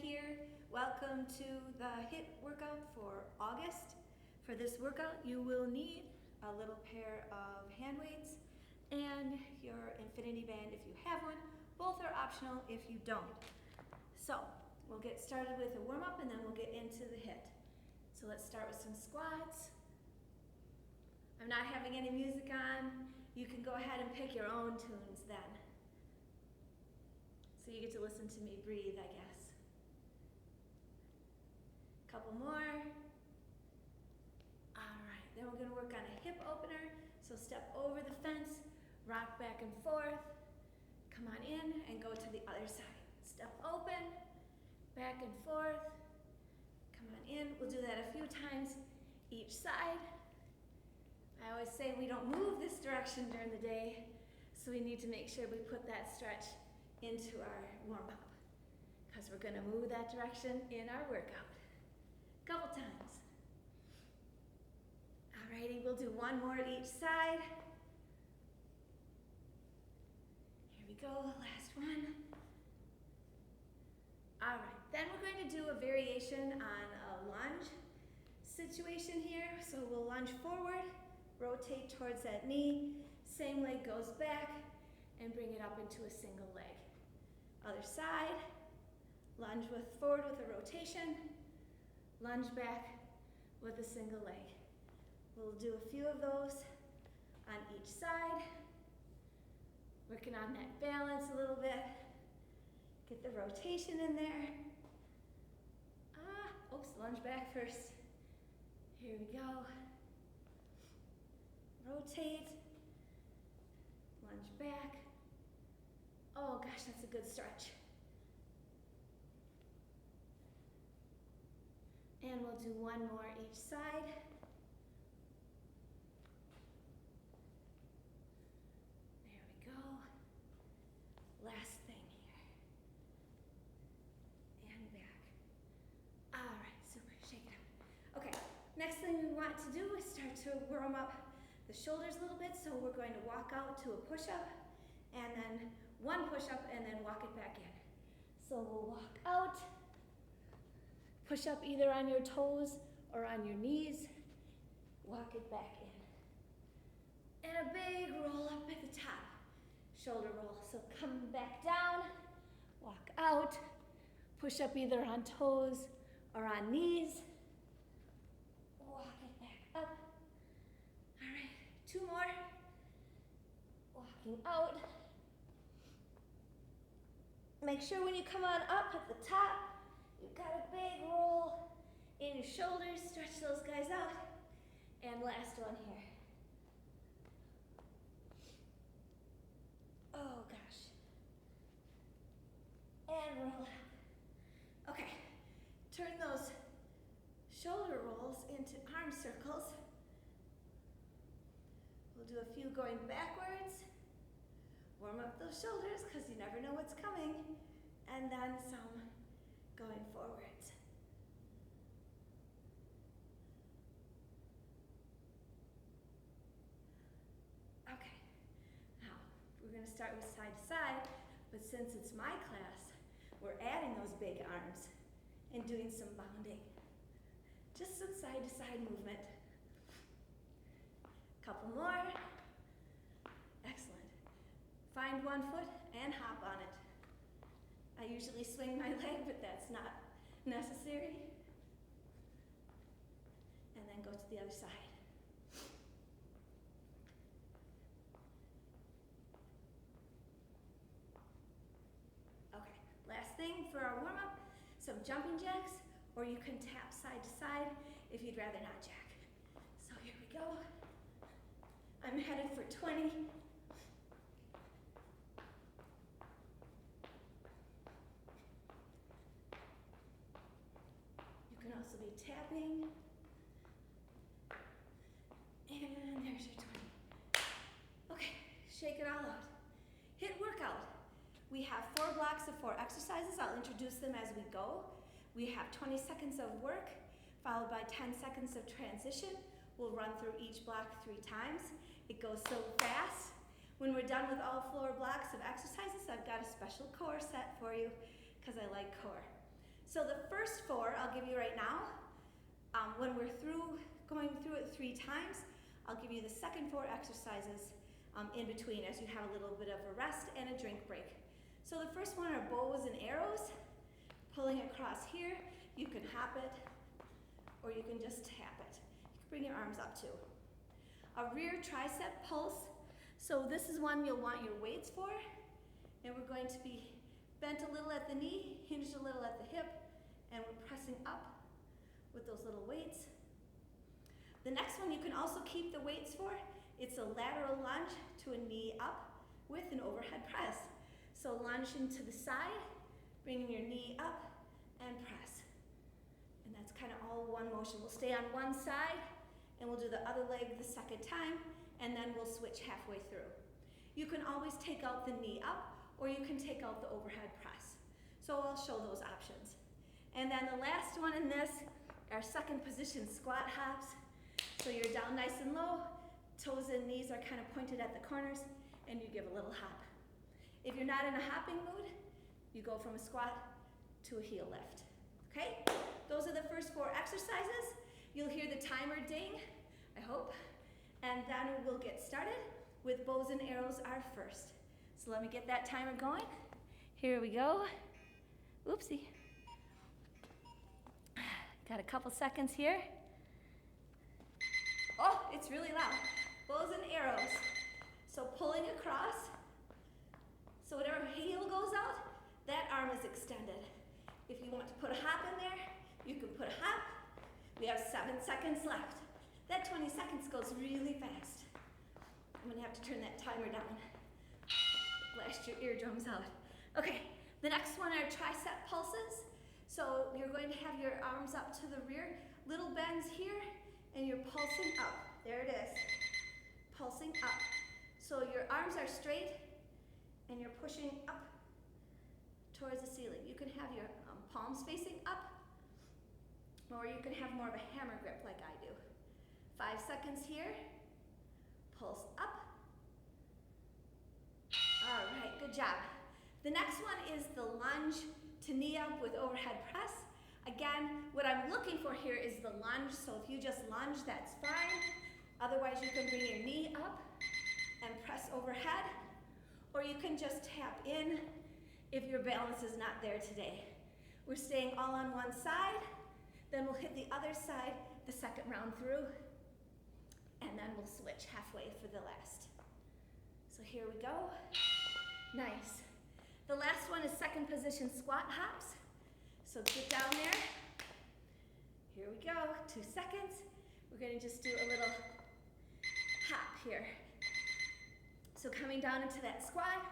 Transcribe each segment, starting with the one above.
here. Welcome to the HIIT workout for August. For this workout, you will need a little pair of hand weights and your infinity band if you have one. Both are optional if you don't. So we'll get started with a warm-up and then we'll get into the HIIT. So let's start with some squats. I'm not having any music on. You can go ahead and pick your own tunes then. So you get to listen to me breathe, I guess. Couple more. All right, then we're gonna work on a hip opener. So step over the fence, rock back and forth, come on in and go to the other side. Step open, back and forth, come on in. We'll do that a few times each side. I always say we don't move this direction during the day, so we need to make sure we put that stretch into our warm-up because we're gonna move that direction in our workout. Couple times. Alrighty, we'll do one more each side. Here we go, last one. Alright, then we're going to do a variation on a lunge situation here. So we'll lunge forward, rotate towards that knee, same leg goes back, and bring it up into a single leg. Other side, lunge forward with a rotation, lunge back with a single leg. We'll do a few of those on each side, working on that balance a little bit. Get the rotation in there. Oops, lunge back first. Here we go. Rotate, lunge back. Oh gosh, that's a good stretch. And we'll do one more each side. There we go. Last thing here. And back. All right, super, shake it out. Okay, next thing we want to do is start to warm up the shoulders a little bit. So we're going to walk out to a push-up and then one push-up and then walk it back in. So we'll walk out, push up either on your toes or on your knees, walk it back in. And a big roll up at the top, shoulder roll. So come back down, walk out, push up either on toes or on knees, walk it back up. All right, two more, walking out. Make sure when you come on up at the top, you've got a big roll in your shoulders, stretch those guys out. And last one here. Oh gosh. And roll out. Okay, turn those shoulder rolls into arm circles. We'll do a few going backwards. Warm up those shoulders because you never know what's coming. And then some going forwards. Okay, now we're going to start with side to side, but since it's my class, we're adding those big arms and doing some bounding. Just some side to side movement. Couple more. Excellent. Find one foot and hop on it. I usually swing my leg, but that's not necessary. And then go to the other side. Okay, last thing for our warm-up, some jumping jacks, or you can tap side to side if you'd rather not jack. So here we go. I'm headed for 20. You can also be tapping. And there's your 20. Okay, shake it all out. HIIT workout. We have 4 blocks of 4 exercises. I'll introduce them as we go. We have 20 seconds of work, followed by 10 seconds of transition. We'll run through each block 3 times. It goes so fast. When we're done with all 4 blocks of exercises, I've got a special core set for you because I like core. So the first 4 I'll give you right now. When we're going through it 3 times, I'll give you the second 4 exercises in between as you have a little bit of a rest and a drink break. So the first one are bows and arrows. Pulling across here, you can hop it or you can just tap it. You can bring your arms up too. A rear tricep pulse. So this is one you'll want your weights for. And we're going to be bent a little at the knee, hinged a little at the hip, and we're pressing up with those little weights. The next one you can also keep the weights for. It's a lateral lunge to a knee up with an overhead press. So lunge into the side, bringing your knee up and press. And that's kind of all one motion. We'll stay on one side and we'll do the other leg the second time, and then we'll switch halfway through. You can always take out the knee up or you can take out the overhead press. So I'll show those options. And then the last one in this, our second position squat hops. So you're down nice and low, toes and knees are kind of pointed at the corners, and you give a little hop. If you're not in a hopping mood, you go from a squat to a heel lift, okay? Those are the first 4 exercises. You'll hear the timer ding, I hope, and then we'll get started with bows and arrows are first. So let me get that timer going. Here we go. Oopsie. Got a couple seconds here. Oh, it's really loud. Bows and arrows. So pulling across. So whatever heel goes out, that arm is extended. If you want to put a hop in there, you can put a hop. We have 7 seconds left. That 20 seconds goes really fast. I'm gonna have to turn that timer down. Blast your eardrums out. Okay, the next one are tricep pulses. So you're going to have your arms up to the rear, little bends here, and you're pulsing up. There it is. Pulsing up. So your arms are straight, and you're pushing up towards the ceiling. You can have your palms facing up, or you can have more of a hammer grip like I do. 5 seconds here. Pulse up. All right, good job. The next one is the lunge to knee up with overhead press. Again, what I'm looking for here is the lunge, so if you just lunge, that's fine. Otherwise, you can bring your knee up and press overhead, or you can just tap in if your balance is not there today. We're staying all on one side, then we'll hit the other side the second round through, and then we'll switch halfway for the last. So here we go. Nice. The last one is second position squat hops. So get down there. Here we go, 2 seconds. We're gonna just do a little hop here. So coming down into that squat,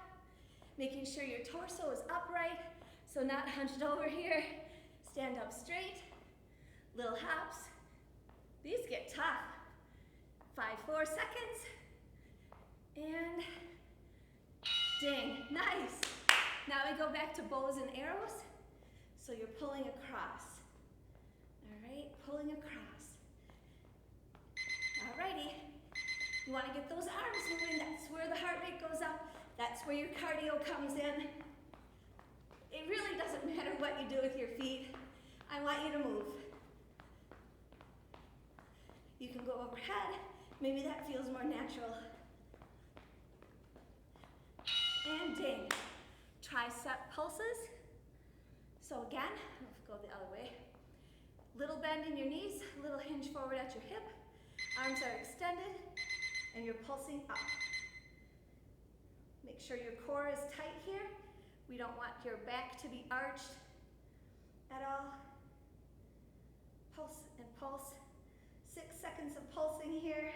making sure your torso is upright, so not hunched over here. Stand up straight, little hops. These get tough. 5, 4 seconds. And ding, nice. Now we go back to bows and arrows. So you're pulling across. All right, pulling across. All righty. You want to get those arms moving. That's where the heart rate goes up. That's where your cardio comes in. It really doesn't matter what you do with your feet. I want you to move. You can go overhead. Maybe that feels more natural. And ding. Tricep pulses. So again, let's go the other way. Little bend in your knees, little hinge forward at your hip. Arms are extended, and you're pulsing up. Make sure your core is tight here. We don't want your back to be arched at all. Pulse and pulse. 6 seconds of pulsing here.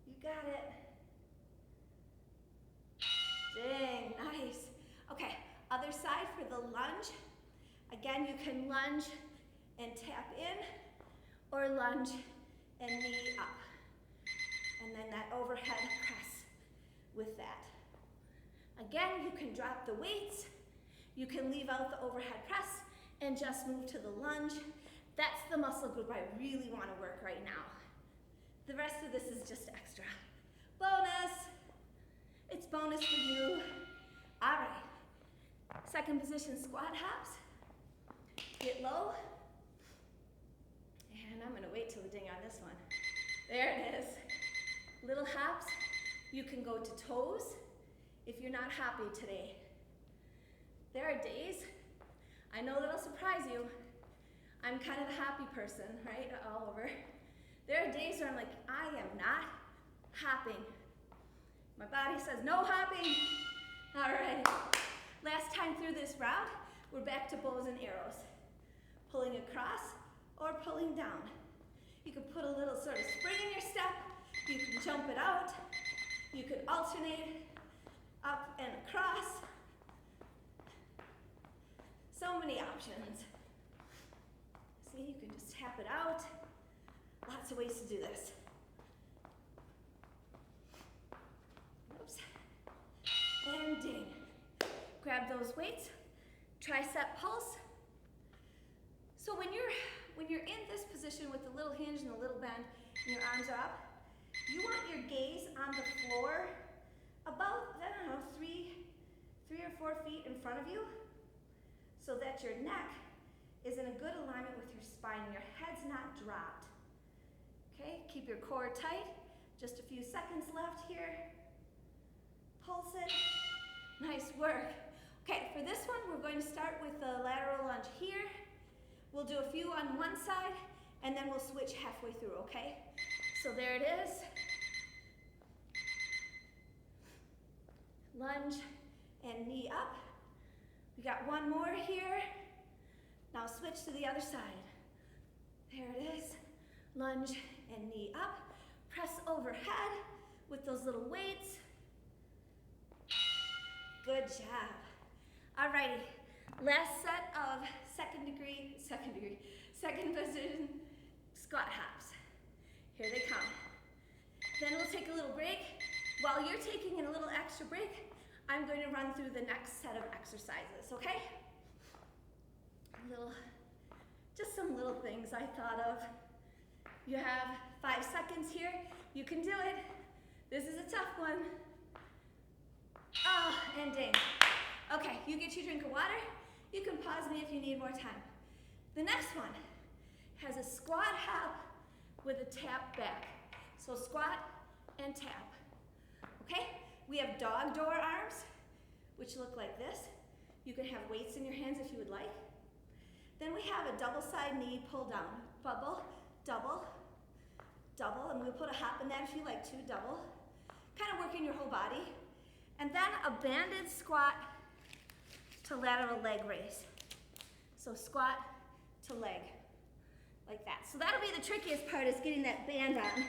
You got it. Dang, nice. Okay, other side for the lunge. Again, you can lunge and tap in, or lunge and knee up. And then that overhead press with that. Again, you can drop the weights. You can leave out the overhead press and just move to the lunge. That's the muscle group I really want to work right now. The rest of this is just extra. Bonus! It's bonus for you. All right. Second position squat hops. Get low. And I'm gonna wait till the ding on this one. There it is. Little hops. You can go to toes if you're not happy today. There are days, I know that'll surprise you. I'm kind of a happy person, right? All over. There are days where I'm like, I am not hopping. My body says, no hopping. All right. Last time through this route, we're back to bows and arrows. Pulling across or pulling down. You can put a little sort of spring in your step. You can jump it out. You can alternate up and across. So many options. See, you can just tap it out. Lots of ways to do this. Oops. And ding. Grab those weights. Tricep pulse. So when you're in this position with the little hinge and the little bend and your arms are up, you want your gaze on the floor about, I don't know, 3 or 4 feet in front of you, so that your neck is in a good alignment with your spine. Your head's not dropped. Okay, keep your core tight. Just a few seconds left here. Pulse it. Nice work. Okay, for this one, we're going to start with the lateral lunge here. We'll do a few on one side, and then we'll switch halfway through, okay? So there it is. Lunge and knee up. We got one more here. Now switch to the other side. There it is. Lunge and knee up. Press overhead with those little weights. Good job. Alrighty, last set of second position squat hops. Here they come. Then we'll take a little break. While you're taking a little extra break, I'm going to run through the next set of exercises, okay? Just some little things I thought of. You have 5 seconds here. You can do it. This is a tough one. Oh, and ding. Okay, you get your drink of water. You can pause me if you need more time. The next one has a squat hop with a tap back. So squat and tap. Okay? We have dog door arms, which look like this. You can have weights in your hands if you would like. Then we have a double side knee pull down. Bubble, double, double, and we'll put a hop in that if you like to, double. Kind of working your whole body. And then a banded squat to lateral leg raise. So squat to leg, like that. So that'll be the trickiest part, is getting that band on.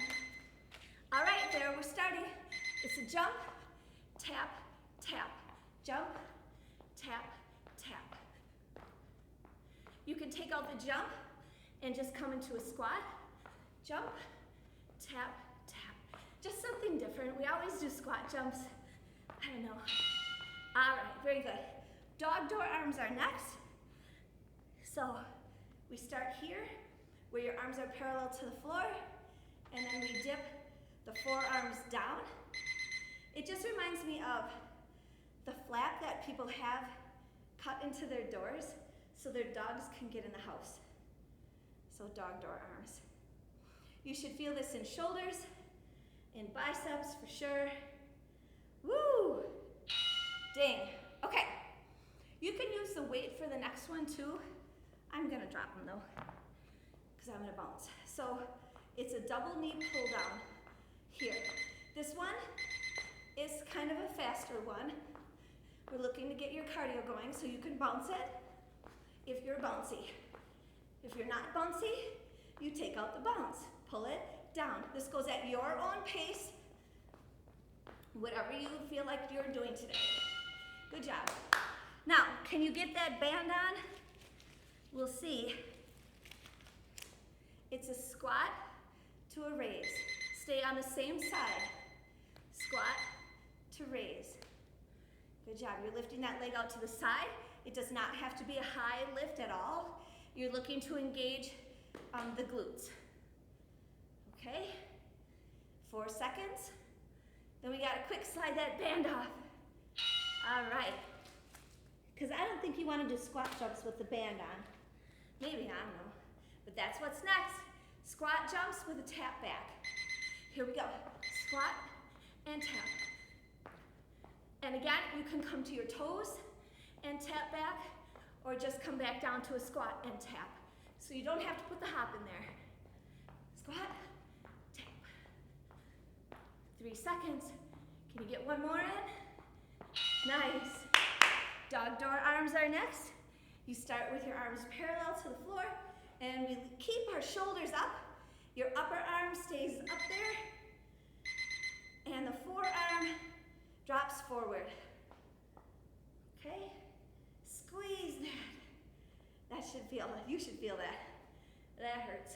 All right, there we're starting. It's a jump, tap, tap, jump, tap, tap. You can take out the jump and just come into a squat. Jump, tap, tap. Just something different. We always do squat jumps. I don't know. All right, very good. Dog door arms are next. So we start here, where your arms are parallel to the floor, and then we dip the forearms down. It just reminds me of the flap that people have cut into their doors so their dogs can get in the house. So dog door arms. You should feel this in shoulders, in biceps for sure. Woo! Ding. Okay. You can use the weight for the next one too. I'm gonna drop them though, because I'm gonna bounce. So it's a double knee pull down here. This one is kind of a faster one. We're looking to get your cardio going, so you can bounce it if you're bouncy. If you're not bouncy, you take out the bounce. Pull it down. This goes at your own pace, whatever you feel like you're doing today. Good job. Now, can you get that band on? We'll see. It's a squat to a raise. Stay on the same side. Squat to raise. Good job. You're lifting that leg out to the side. It does not have to be a high lift at all. You're looking to engage the glutes. Okay? 4 seconds. Then we gotta quick slide that band off. All right. Because I don't think you want to do squat jumps with the band on. Maybe, I don't know. But that's what's next. Squat jumps with a tap back. Here we go. Squat and tap. And again, you can come to your toes and tap back, or just come back down to a squat and tap. So you don't have to put the hop in there. Squat, tap. 3 seconds. Can you get one more in? Nice. Dog door arms are next. You start with your arms parallel to the floor, and we keep our shoulders up. Your upper arm stays up there, and the forearm drops forward. Okay? Squeeze that. You should feel that. That hurts.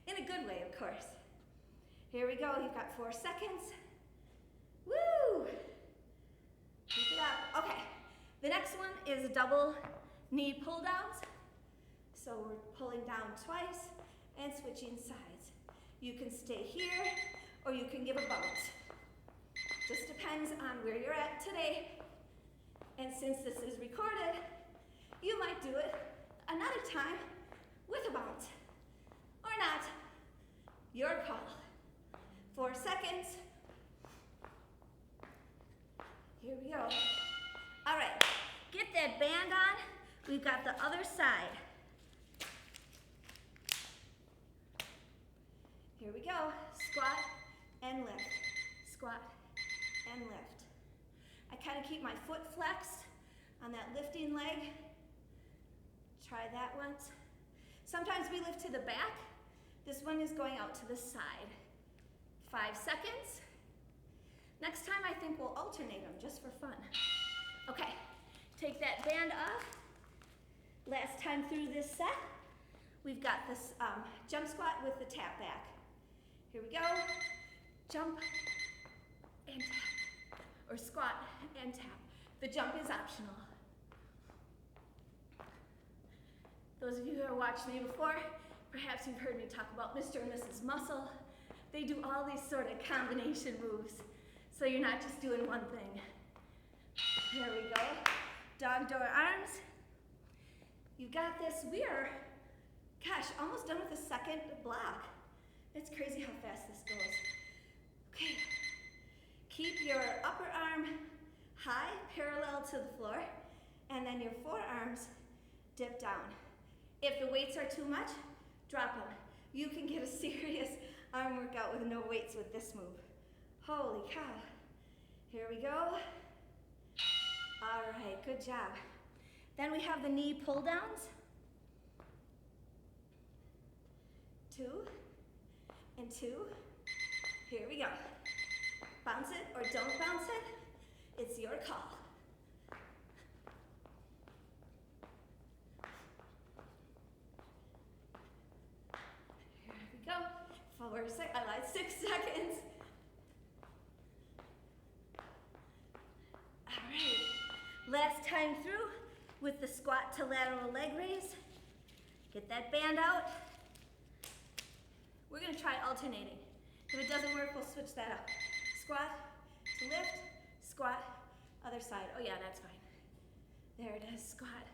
In a good way, of course. Here we go, you've got 4 seconds. Woo! Keep it up. Okay, the next one is double knee pull downs. So we're pulling down twice and switching sides. You can stay here, or you can give a bounce. Just depends on where you're at today. And since this is recorded, you might do it another time with a bounce, or not. Your call. 4 seconds. Here we go. All right, get that band on. We've got the other side. Here we go. Squat and lift. Squat and lift. I kind of keep my foot flexed on that lifting leg. Try that once. Sometimes we lift to the back. This one is going out to the side. 5 seconds. Next time I think we'll alternate them just for fun. Okay, take that band off. Last time through this set, we've got this jump squat with the tap back. Here we go. Jump and tap. Or squat and tap. The jump is optional. Those of you who have watched me before, perhaps you've heard me talk about Mr. and Mrs. Muscle. They do all these sort of combination moves, so you're not just doing one thing. There we go. Dog door arms. You got this. We are, gosh, almost done with the second block. It's crazy how fast this goes. Okay. Keep your upper arm high, parallel to the floor, and then your forearms dip down. If the weights are too much, drop them. You can get a serious arm workout with no weights with this move. Holy cow. Here we go. All right, good job. Then we have the knee pull downs. 2 and 2. Here we go. Bounce it or don't bounce it. It's your call. Here we go. 6 seconds. All right. Last time through with the squat to lateral leg raise. Get that band out. We're going to try alternating. If it doesn't work, we'll switch that up. Squat to lift, squat, other side. Oh yeah, that's fine. There it is, squat,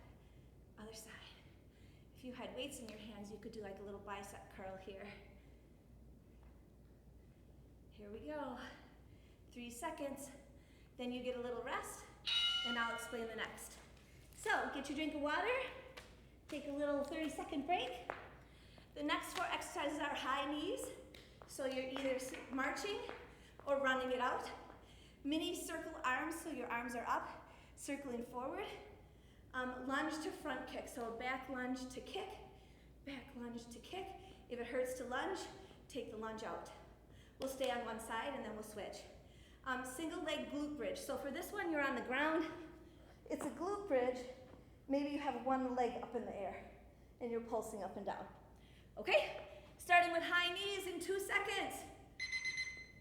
other side. If you had weights in your hands, you could do like a little bicep curl here. Here we go. 3 seconds. Then you get a little rest, and I'll explain the next. So, get your drink of water, take a little 30-second break. The next 4 exercises are high knees. So you're either marching or running it out. Mini circle arms, so your arms are up, circling forward. Lunge to front kick, so a back lunge to kick, back lunge to kick. If it hurts to lunge, take the lunge out. We'll stay on one side and then we'll switch. Single leg glute bridge. So for this one, you're on the ground. It's a glute bridge. Maybe you have one leg up in the air and you're pulsing up and down. Okay? Starting with high knees in 2 seconds.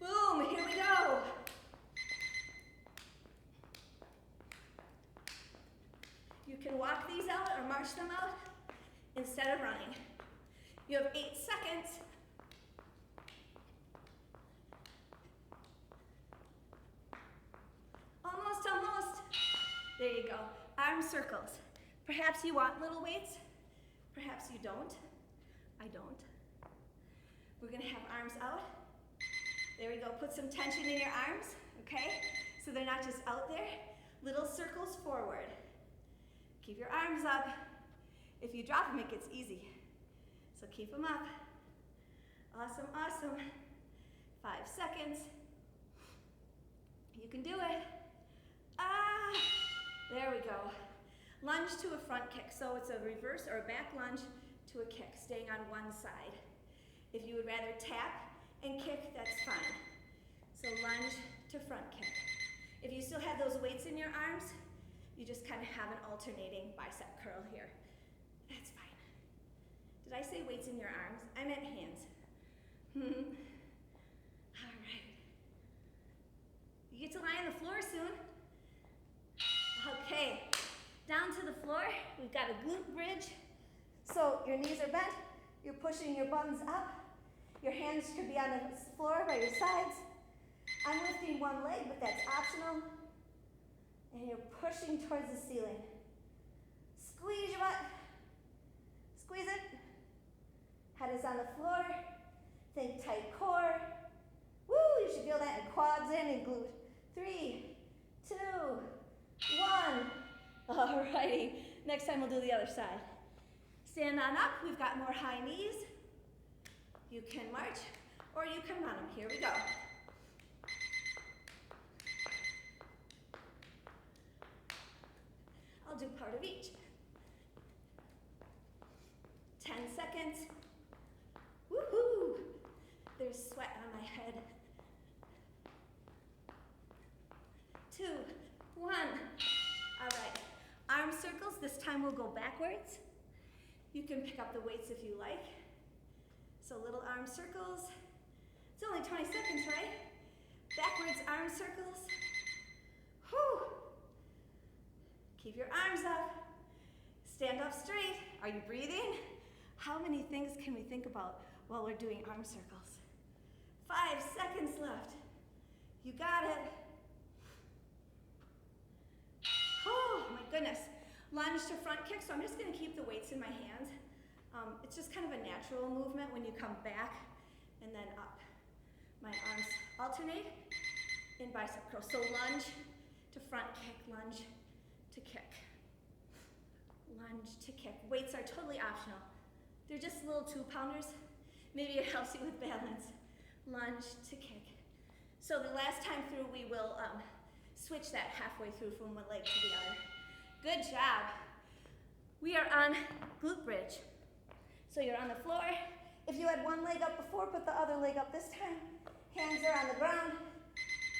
Boom, here we go. You can walk these out or march them out instead of running. You have 8 seconds. Almost, almost. There you go. Arm circles. Perhaps you want little weights. Perhaps you don't. I don't. We're gonna have arms out. There we go, put some tension in your arms, okay? So they're not just out there. Little circles forward. Keep your arms up. If you drop them, it gets easy. So keep them up. Awesome, awesome. 5 seconds. You can do it. Ah, there we go. Lunge to a front kick. So it's a reverse or a back lunge to a kick, staying on one side. If you would rather tap and kick, that's fine. So lunge to front kick. If you still have those weights in your arms, you just kind of have an alternating bicep curl here. That's fine. Did I say weights in your arms? I meant hands. All right. You get to lie on the floor soon. Okay, down to the floor. We've got a glute bridge. So your knees are bent. You're pushing your buns up. Your hands could be on the floor by your sides. I'm lifting one leg, but that's optional. And you're pushing towards the ceiling. Squeeze your butt. Squeeze it. Head is on the floor. Think tight core. Woo, you should feel that in quads and in glute. 3, 2, 1. Alrighty, next time we'll do the other side. Stand on up, we've got more high knees. You can march, or you can run them. Here we go. I'll do part of each. 10 seconds. Woohoo! There's sweat on my head. 2, 1. All right, arm circles. This time we'll go backwards. You can pick up the weights if you like. So little arm circles. It's only 20 seconds, right? Backwards arm circles. Whew. Keep your arms up. Stand up straight. Are you breathing? How many things can we think about while we're doing arm circles? 5 seconds left. You got it. Oh my goodness. Lunge to front kick, so I'm just gonna keep the weights in my hands. It's just kind of a natural movement when you come back and then up. My arms alternate in bicep curls. So lunge to front kick, lunge to kick. Lunge to kick. Weights are totally optional. They're just little 2-pounders. Maybe it helps you with balance. Lunge to kick. So the last time through, we will switch that halfway through from one leg to the other. Good job. We are on glute bridge. So you're on the floor. If you had one leg up before, put the other leg up this time. Hands are on the ground.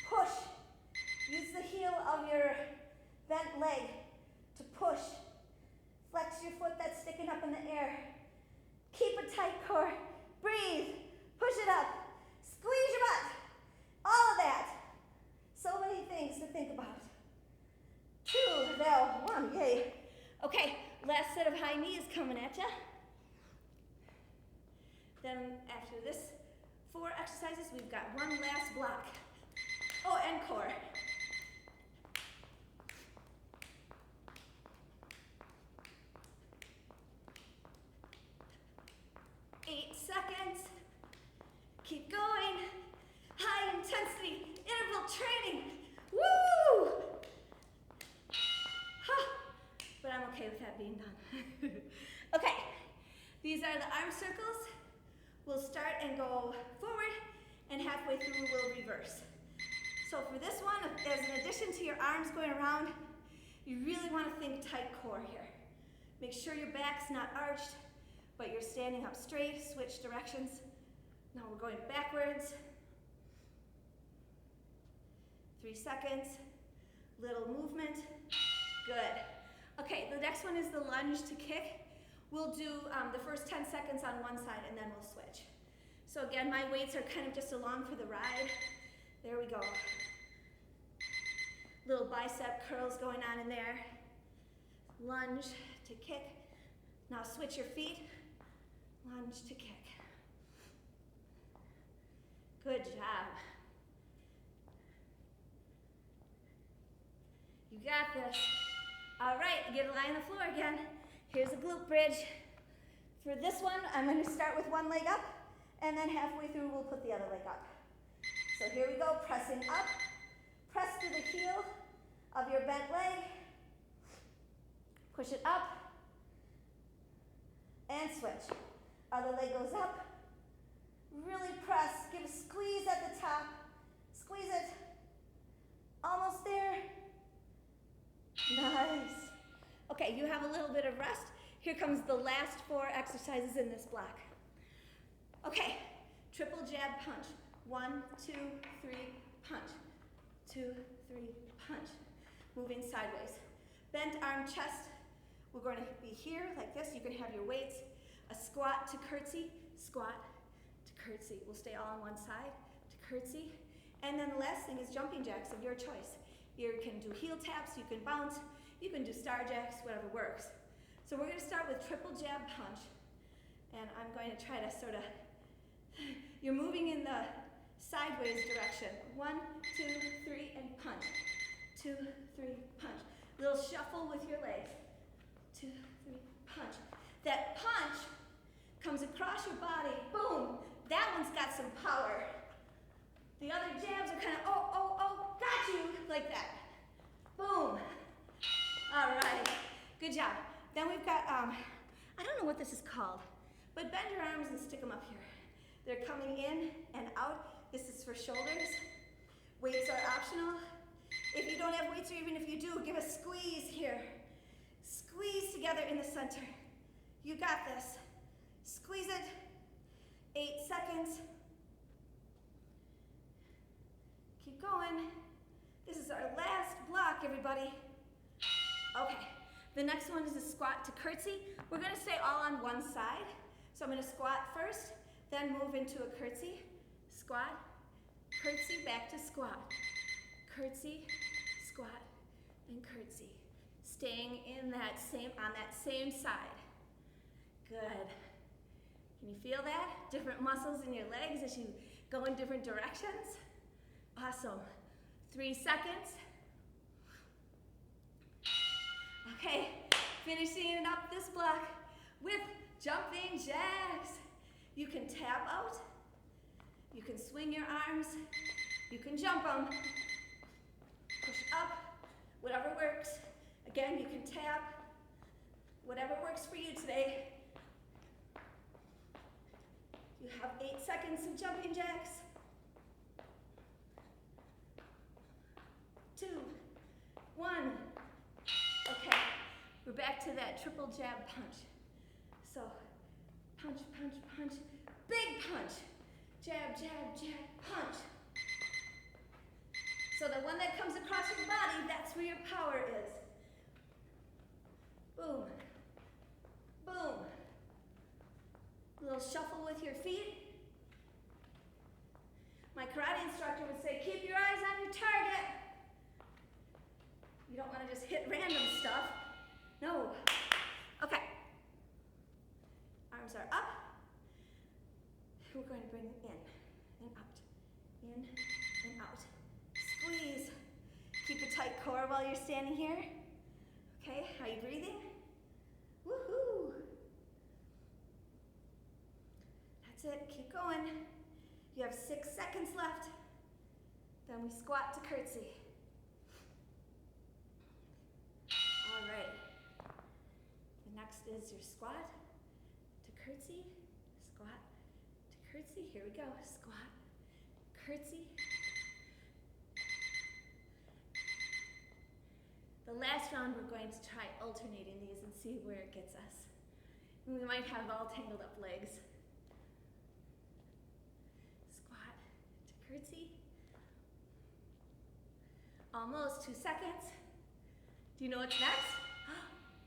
Push. Use the heel of your bent leg to push. Flex your foot that's sticking up in the air. Keep a tight core. Breathe. Push it up. Squeeze your butt. All of that. So many things to think about. 2, now 1, yay. Okay, last set of high knees coming at ya. Then after this 4 exercises, we've got one last block. Oh, and core. 8 seconds. Keep going. High intensity interval training. Woo! Huh. But I'm okay with that being done. Okay, these are the arm circles. We'll start and go forward, and halfway through we'll reverse. So for this one, as an addition to your arms going around, you really want to think tight core here. Make sure your back's not arched, but you're standing up straight. Switch directions. Now we're going backwards. 3 seconds. Little movement. Good. Okay, the next one is the lunge to kick. We'll do the first 10 seconds on one side and then we'll switch. So again, my weights are kind of just along for the ride. There we go. Little bicep curls going on in there. Lunge to kick. Now switch your feet. Lunge to kick. Good job. You got this. All right, you get to lie on the floor again. Here's a glute bridge. For this one, I'm going to start with one leg up, and then halfway through, we'll put the other leg up. So here we go, pressing up. Press to the heel of your bent leg. Push it up, and switch. Other leg goes up. Really press, give a squeeze at the top. Squeeze it. Almost there. Nice. Okay, you have a little bit of rest. Here comes the last 4 exercises in this block. Okay, triple jab punch. 1, 2, 3, punch. 2, 3, punch. Moving sideways. Bent arm chest. We're going to be here like this. You can have your weights. A squat to curtsy, squat to curtsy. We'll stay all on one side, to curtsy. And then the last thing is jumping jacks of your choice. You can do heel taps, you can bounce, you can do star jacks, whatever works. So we're going to start with triple jab punch. And I'm going to try to sort of, you're moving in the sideways direction. 1, 2, 3, and punch. 2, 3, punch. Little shuffle with your legs. 2, 3, punch. That punch comes across your body, boom. That one's got some power. The other jabs are kind of, oh, got you, like that. Boom. All right, good job. Then we've got, I don't know what this is called, but bend your arms and stick them up here. They're coming in and out. This is for shoulders. Weights are optional. If you don't have weights, or even if you do, give a squeeze here. Squeeze together in the center. You got this. Squeeze it. 8 seconds. Keep going. This is our last block, everybody. Okay, the next one is a squat to curtsy. We're going to stay all on one side. So I'm going to squat first, then move into a curtsy. Squat, curtsy, back to squat. Curtsy, squat, and curtsy. Staying in that on that same side. Good. Can you feel that? Different muscles in your legs as you go in different directions. Awesome. 3 seconds. Okay, finishing up this block with jumping jacks. You can tap out. You can swing your arms. You can jump them. Push up, whatever works. Again, you can tap. Whatever works for you today. You have 8 seconds of jumping jacks. 2, 1. Okay, we're back to that triple jab punch. So, punch, punch, punch, big punch. Jab, jab, jab, punch. So the one that comes across your body, that's where your power is. Boom, boom. A little shuffle with your feet. My karate instructor would say, keep your eyes on your target. You don't want to just hit random stuff. No. Okay. Arms are up. We're going to bring them in and out. In and out. Squeeze. Keep a tight core while you're standing here. Okay, are you breathing? Woohoo! That's it, keep going. You have 6 seconds left. Then we squat to curtsy. All right. The next is your squat to curtsy, squat to curtsy. Here we go, squat, curtsy. The last round, we're going to try alternating these and see where it gets us. And we might have all tangled up legs. Squat to curtsy. Almost 2 seconds. Do you know what's next?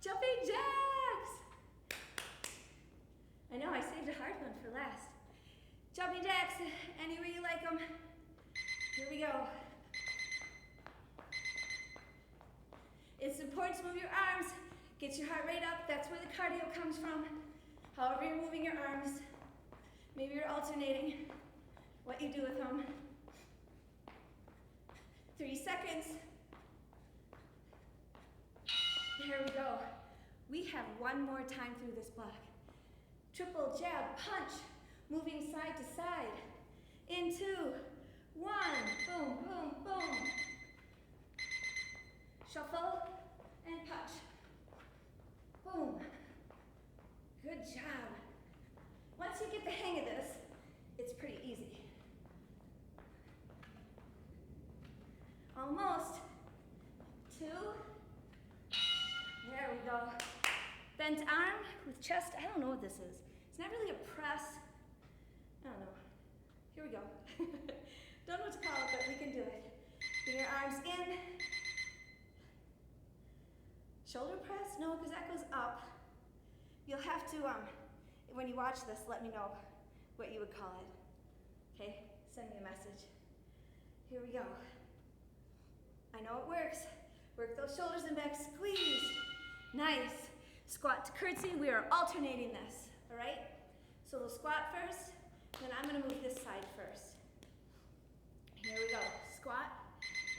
Jumping jacks! I know, I saved a hard one for last. Jumping jacks, any way you like them. Here we go. It's important to move your arms, get your heart rate up. That's where the cardio comes from. However you're moving your arms, maybe you're alternating what you do with them. 3 seconds. There we go. We have one more time through this block. Triple jab, punch, moving side to side. In 2, 1, boom, boom, boom. Shuffle and punch. Boom. Good job. Once you get the hang of this, it's pretty easy. Almost. 2. There we go. Bent arm with chest. I don't know what this is. It's not really a press. I don't know. Here we go. Don't know what to call it, but we can do it. Bring your arms in. Shoulder press? No, because that goes up. You'll have to, when you watch this, let me know what you would call it. Okay? Send me a message. Here we go. I know it works. Work those shoulders and back, squeeze. Nice. Squat to curtsy. We are alternating this, all right? So we'll squat first, then I'm gonna move this side first. Here we go. Squat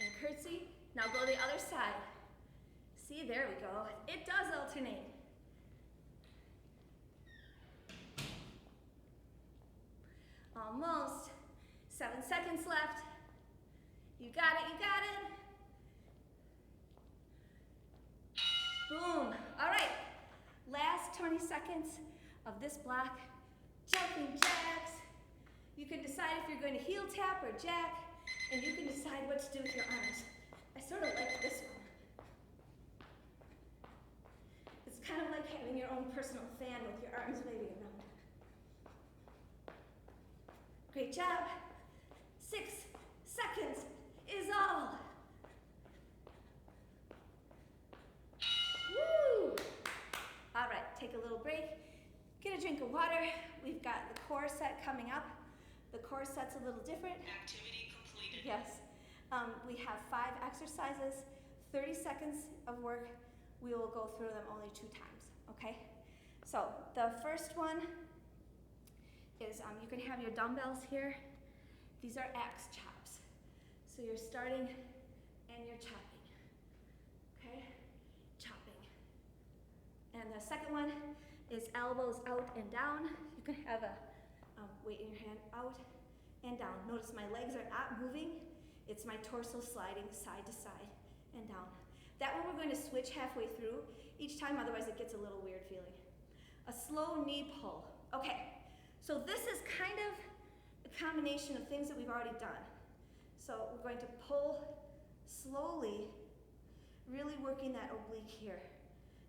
and curtsy. Now go the other side. See, there we go. It does alternate. Almost. 7 seconds left. You got it, you got it. Boom. All right. Last 20 seconds of this block. Jumping jacks. You can decide if you're going to heel tap or jack, and you can decide what to do with your arms. I sort of like this one. It's kind of like having your own personal fan with your arms waving around. Great job. 6 seconds is all. Woo! All right, take a little break. Get a drink of water. We've got the core set coming up. The core set's a little different. Activity completed. Yes. We have 5 exercises, 30 seconds of work. We will go through them only 2 times, okay? So the first one is you can have your dumbbells here. These are axe chops. So you're starting and you're chopping, okay? Chopping. And the second one is elbows out and down. You can have a weight in your hand, out and down. Notice my legs are not moving. It's my torso sliding side to side and down. That one we're going to switch halfway through each time, otherwise it gets a little weird feeling. A slow knee pull. Okay, so this is kind of a combination of things that we've already done. So we're going to pull slowly, really working that oblique here.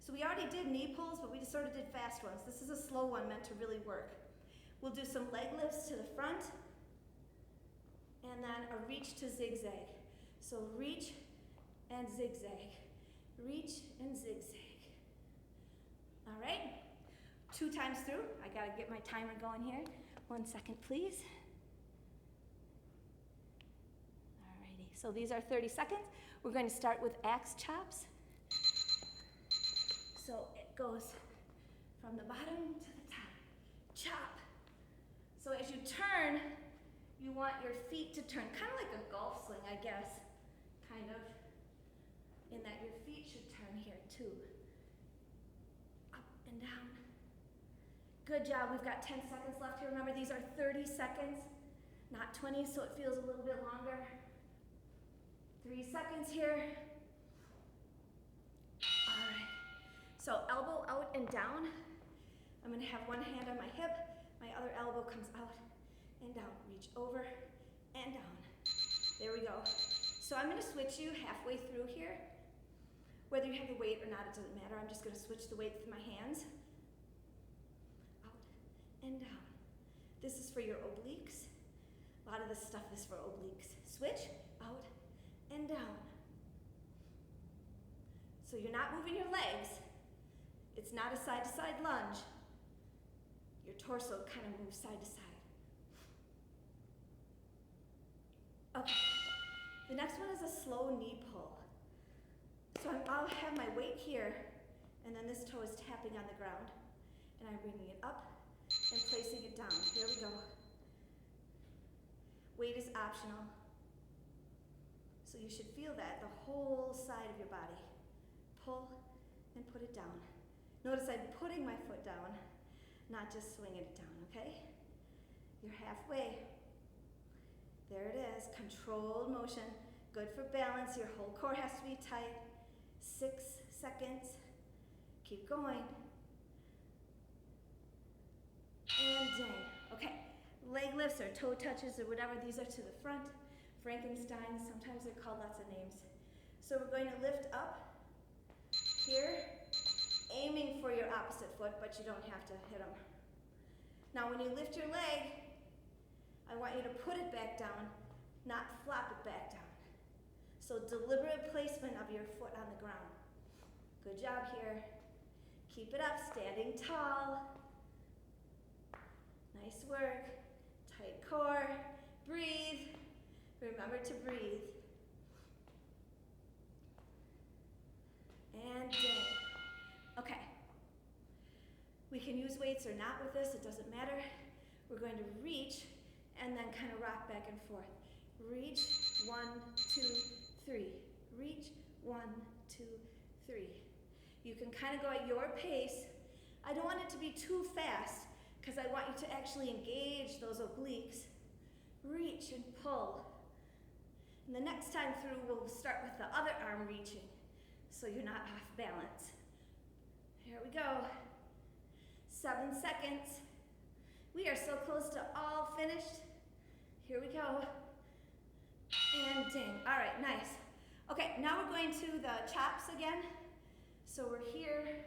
So we already did knee pulls, but we just sort of did fast ones. This is a slow one meant to really work. We'll do some leg lifts to the front, and then a reach to zigzag. So reach and zigzag. Reach and zigzag. All right? 2 times through. I gotta get my timer going here. 1 second, please. Alrighty, so these are 30 seconds. We're going to start with axe chops. So it goes from the bottom to the top. Chop. So as you turn, you want your feet to turn, kind of like a golf swing, I guess, kind of, in that your feet should turn here too. Up and down. Good job, we've got 10 seconds left here. Remember, these are 30 seconds, not 20, so it feels a little bit longer. 3 seconds here. All right, so elbow out and down. I'm gonna have one hand on my hip, my other elbow comes out and down. Reach over and down. There we go. So I'm gonna switch you halfway through here. Whether you have the weight or not, it doesn't matter. I'm just gonna switch the weight with my hands. Out and down. This is for your obliques. A lot of this stuff is for obliques. Switch, out and down. So you're not moving your legs. It's not a side-to-side lunge. Your torso kind of moves side to side. Okay, the next one is a slow knee pull. So I'll have my weight here, and then this toe is tapping on the ground, and I'm bringing it up and placing it down. Here we go. Weight is optional. So you should feel that, the whole side of your body. Pull and put it down. Notice I'm putting my foot down. not just swinging it down, okay? You're halfway. There it is, controlled motion. Good for balance, your whole core has to be tight. 6 seconds, keep going. And ding, okay. Leg lifts or toe touches or whatever, these are to the front. Frankenstein, sometimes they're called lots of names. So we're going to lift up here, aiming for your opposite foot, but you don't have to hit them. Now when you lift your leg, I want you to put it back down, not flop it back down. So deliberate placement of your foot on the ground. Good job here. Keep it up, standing tall. Nice work. Tight core. Breathe. Remember to breathe. And ding. Okay. We can use weights or not with this, it doesn't matter. We're going to reach and then kind of rock back and forth. Reach, 1, 2, 3. Reach, 1, 2, 3. You can kind of go at your pace. I don't want it to be too fast because I want you to actually engage those obliques. Reach and pull. And the next time through, we'll start with the other arm reaching so you're not off balance. Here we go. 7 seconds. We are so close to all finished. Here we go. And ding. All right, nice. Okay, now we're going to the chops again. So we're here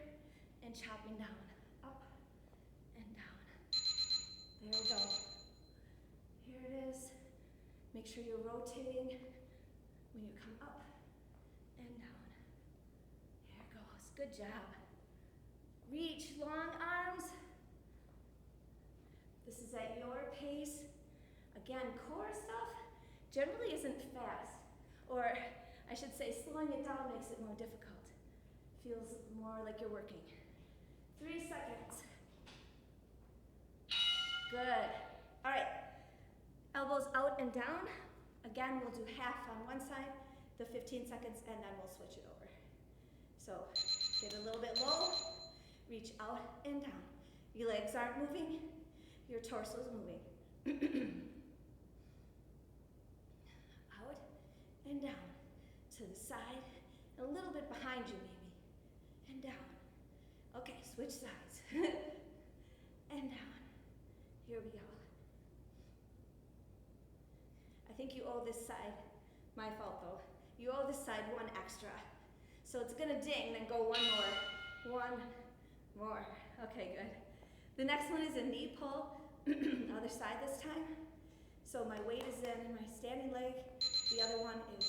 and chopping down. Up and down. There we go. Here it is. Make sure you're rotating when you come up and down. Here it goes. Good job. Reach, long arms. This is at your pace. Again, core stuff generally isn't fast. Or I should say slowing it down makes it more difficult. Feels more like you're working. 3 seconds. Good. All right. Elbows out and down. Again, we'll do half on one side, the 15 seconds, and then we'll switch it over. So get a little bit low, reach out and down. Your legs aren't moving, your torso's moving. Out and down, to the side, a little bit behind you maybe, and down. Okay, switch sides. And down. Here we go. I think you owe this side, my fault though, you owe this side one extra. So it's gonna ding, then go one more. One more. Okay, good. The next one is a knee pull, other side this time. So my weight is in my standing leg, the other one is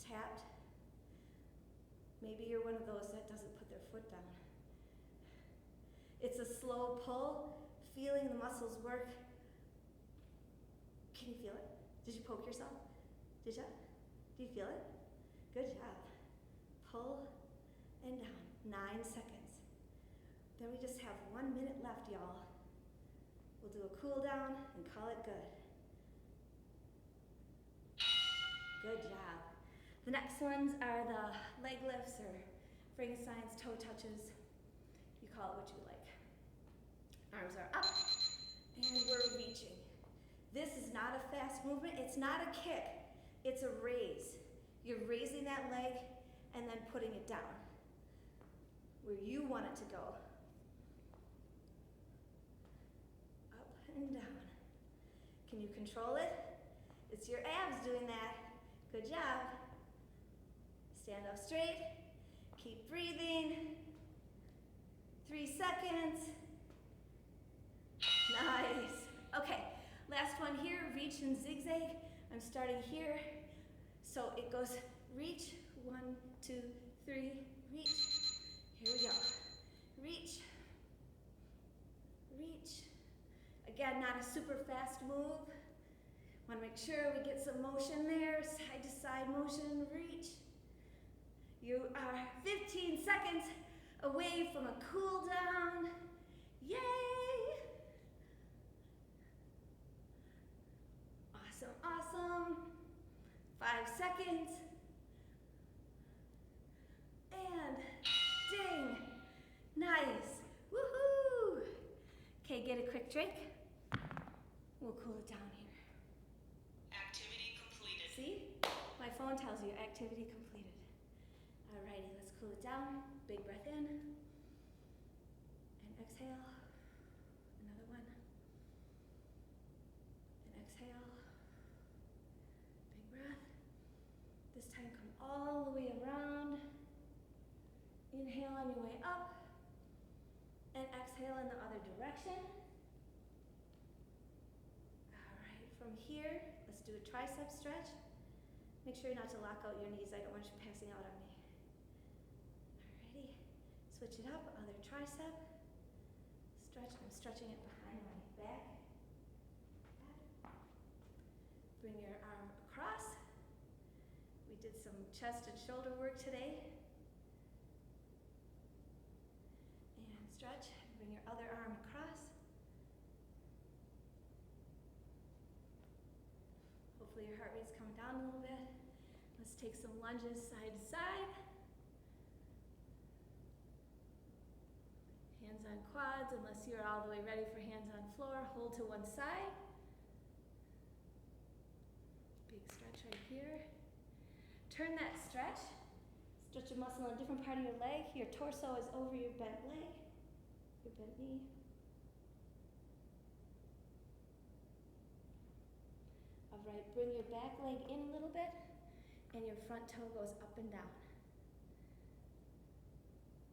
tapped. Maybe you're one of those that doesn't put their foot down. It's a slow pull, feeling the muscles work. Can you feel it? Did you poke yourself? Did you? Do you feel it? Good job. Pull and down, 9 seconds. Then we just have 1 minute left, y'all. We'll do a cool down and call it good. Good job. The next ones are the leg lifts or Frankenstein's toe touches. You call it what you like. Arms are up and we're reaching. This is not a fast movement. It's not a kick. It's a raise. You're raising that leg and then putting it down where you want it to go. Up and down. Can you control it? It's your abs doing that. Good job. Stand up straight. Keep breathing. 3 seconds. Nice. Okay, last one here, reach and zigzag. I'm starting here. So it goes reach, 1, 2, 3, reach. Here we go. Reach. Reach. Again, not a super fast move. Want to make sure we get some motion there, side to side motion, reach. You are 15 seconds away from a cool down. Yay! Awesome, awesome. 5 seconds. And ding. Nice. Woohoo! quick drink. We'll cool it down here. Activity completed. See? My phone tells you activity completed. Alrighty, let's cool it down. Big breath in. And exhale. Another one. And exhale. Big breath. This time come all the way around. Inhale on your way up. And exhale in the other direction. Alright, from here, let's do a tricep stretch. Make sure not to lock out your knees. I don't want you passing out on me. Alrighty, switch it up, other tricep. Stretch, I'm stretching it behind my back. Bring your arm across. We did some chest and shoulder work today. And stretch, bring your other arm across. Hopefully your heart rate's coming down a little bit. Let's take some lunges side to side. Hands on quads, unless you're all the way ready for hands on floor. Hold to one side. Big stretch right here. Turn that stretch. Stretch a muscle in a different part of your leg. Your torso is over your bent leg, your bent knee. Alright, bring your back leg in a little bit, and your front toe goes up and down.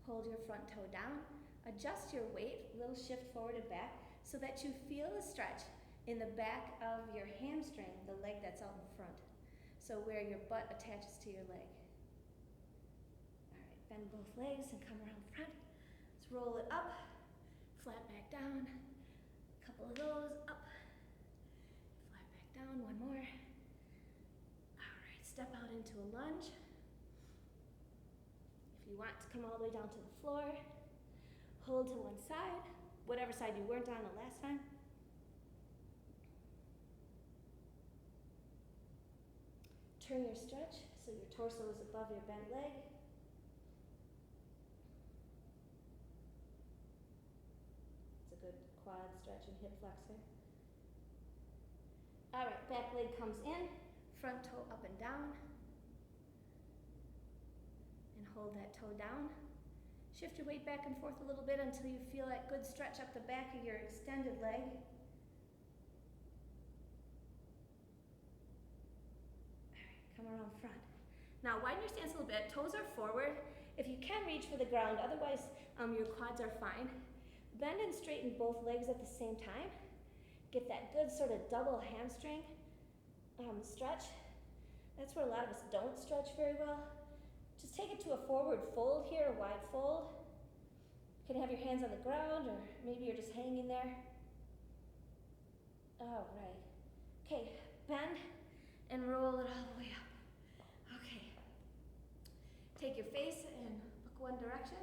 Hold your front toe down. Adjust your weight, a little shift forward and back, so that you feel a stretch in the back of your hamstring, the leg that's out in front. So where your butt attaches to your leg. Alright, bend both legs and come around front. Let's roll it up, flat back down. A couple of those, up. Flat back down, one more. Alright, step out into a lunge. If you want to come all the way down to the floor, hold to one side, whatever side you weren't on the last time. Turn your stretch so your torso is above your bent leg. It's a good quad stretch and hip flexor. Alright, back leg comes in, front toe up and down. And hold that toe down. Shift your weight back and forth a little bit until you feel that good stretch up the back of your extended leg. Come around front. Now widen your stance a little bit, toes are forward. If you can, reach for the ground, otherwise your quads are fine. Bend and straighten both legs at the same time. Get that good sort of double hamstring stretch. That's where a lot of us don't stretch very well. Just take it to a forward fold here, a wide fold. You can have your hands on the ground, or maybe you're just hanging there. All right. Okay, bend and roll it all the way up. Okay. Take your face and look one direction.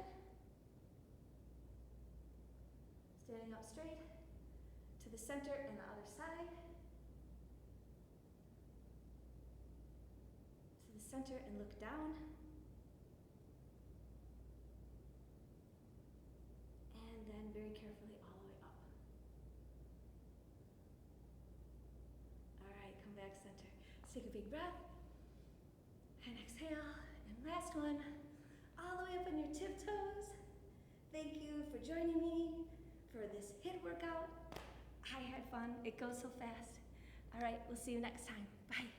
Standing up straight. To the center and the other side. To the center and look down. And then very carefully all the way up. All right, come back center. Let's take a big breath. And exhale. And last one. All the way up on your tiptoes. Thank you for joining me for this HIIT workout. I had fun. It goes so fast. All right, we'll see you next time. Bye.